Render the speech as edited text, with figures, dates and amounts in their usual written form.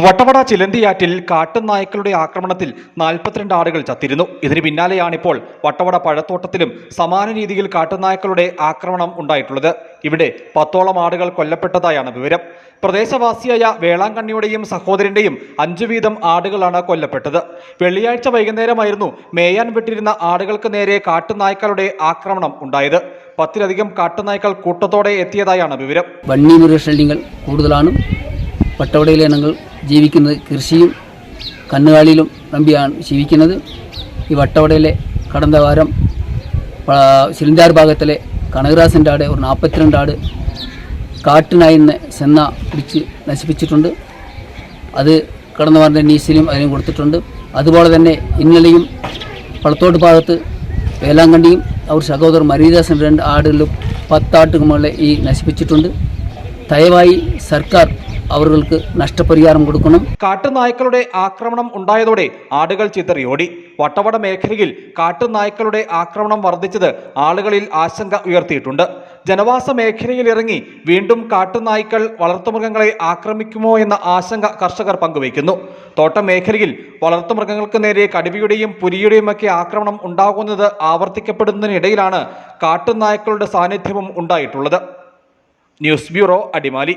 വട്ടവട ചിലന്തിയാറ്റിൽ കാട്ടുനായ്ക്കളുടെ ആക്രമണത്തിൽ 42 ആടുകൾ ചത്തിരുന്നു. ഇതിന് പിന്നാലെയാണിപ്പോൾ വട്ടവട പഴത്തോട്ടത്തിലും സമാന രീതിയിൽ കാട്ടുനായ്ക്കളുടെ ആക്രമണം ഉണ്ടായിട്ടുള്ളത്. ഇവിടെ 10ഓളം ആടുകൾ കൊല്ലപ്പെട്ടതായാണ് വിവരം. പ്രദേശവാസിയായ വേളാങ്കണ്ണിയുടെയും സഹോദരന്റെയും 5 വീതം ആടുകളാണ് കൊല്ലപ്പെട്ടത്. വെള്ളിയാഴ്ച വൈകുന്നേരമായിരുന്നു മേയാൻ വിട്ടിരുന്ന ആടുകൾക്ക് നേരെ കാട്ടുനായ്ക്കളുടെ ആക്രമണം ഉണ്ടായത്. 10ലധികം കാട്ടുനായ്ക്കൾ കൂട്ടത്തോടെ എത്തിയതായാണ് വിവരം. വന്യമൃഗശല്യങ്ങൾ കൂടുതലാണ്. വട്ടവടയിലെ ഞങ്ങൾ ജീവിക്കുന്നത് കൃഷിയും കന്നുകാലിയിലും നമ്പിയാണ് ജീവിക്കുന്നത്. ഈ വട്ടവടയിലെ കടന്ന വാരം ചിലന്തിയാർ ഭാഗത്തിലെ കനകരാസിൻ്റെ ആട് ഒരു 42 ആട് കാട്ടിനായിന്ന് സെന്ന പിടിച്ച് നശിപ്പിച്ചിട്ടുണ്ട്. അത് കടന്ന വാരൻ്റെ നീസിലും അതിനും കൊടുത്തിട്ടുണ്ട്. അതുപോലെ തന്നെ ഇന്നലെയും പളത്തോട്ട് ഭാഗത്ത് വേലാങ്കണ്ണിയും അവർ സഹോദരർ മരീദാസിൻ്റെ 2 ആടുകളിലും 10 ആട്ടുകളെ ഈ നശിപ്പിച്ചിട്ടുണ്ട്. ദയവായി സർക്കാർ അവർക്ക് നഷ്ടപരിഹാരം കൊടുക്കണം. കാട്ടുനായ്ക്കളുടെ ആക്രമണം ഉണ്ടായതോടെ ആടുകൾ ചിതറിയോടി. വട്ടവട മേഖലയിൽ കാട്ടുനായ്ക്കളുടെ ആക്രമണം വർദ്ധിച്ചത് ആളുകളിൽ ആശങ്ക ഉയർത്തിയിട്ടുണ്ട്. ജനവാസ മേഖലയിൽ ഇറങ്ങി വീണ്ടും കാട്ടുനായ്ക്കൾ വളർത്തുമൃഗങ്ങളെ ആക്രമിക്കുമോ എന്ന ആശങ്ക കർഷകർ പങ്കുവയ്ക്കുന്നു. തോട്ടം മേഖലയിൽ വളർത്തുമൃഗങ്ങൾക്ക് നേരെ കടുവയുടെയും പുലിയുടെയും ഒക്കെ ആക്രമണം ഉണ്ടാകുന്നത് ആവർത്തിക്കപ്പെടുന്നതിനിടയിലാണ് കാട്ടുനായ്ക്കളുടെ സാന്നിധ്യവും ഉണ്ടായിട്ടുള്ളത്. News bureau, Adimali.